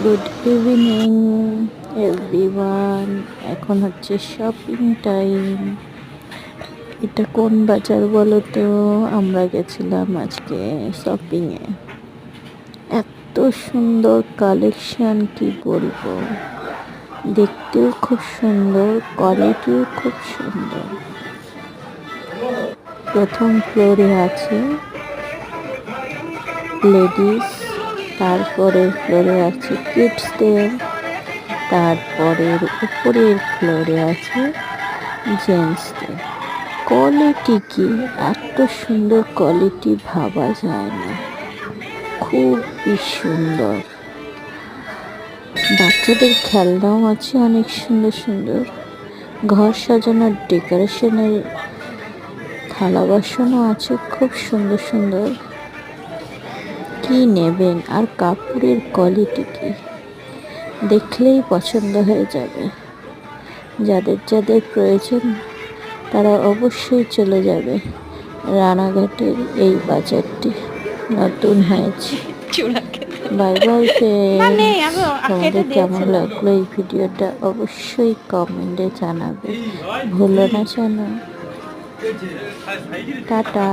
Good evening everyone. এখন হচ্ছে shopping time. এটা কোন বাজার বলো তো? আমরা গেছিলাম আজকে শপিংয়ে। এত সুন্দর কালেকশন কি বলবো, দেখতেও খুব সুন্দর, কোয়ালিটিও খুব সুন্দর। প্রথম ফ্লোরে আছে লেডিস, তারপরের ফ্লোরে আছে কিডসদের, তারপরের উপরের ফ্লোরে আছে জেন্টসদের। কোয়ালিটি কি এত সুন্দর, কোয়ালিটি ভাবা যায় না, খুবই সুন্দর। বাচ্চাদের খেলনাও আছে অনেক সুন্দর সুন্দর। ঘর সাজানোর ডেকোরেশনের থালা বাসনও আছে খুব সুন্দর সুন্দর। কি নেবেন, আর কাপড়ের কোয়ালিটি কি দেখলেই পছন্দ হয়ে যাবে। যাদের যাদের প্রয়োজন তারা অবশ্যই চলে যাবে রানাঘাটের এই বাজারটি, নতুন হয়েছে। বাই বাই ফ্রেন্ডস, তোমাদের কেমন লাগলো এই ভিডিওটা অবশ্যই কমেন্টে জানাবে, ভুলো না জানো। টাটা।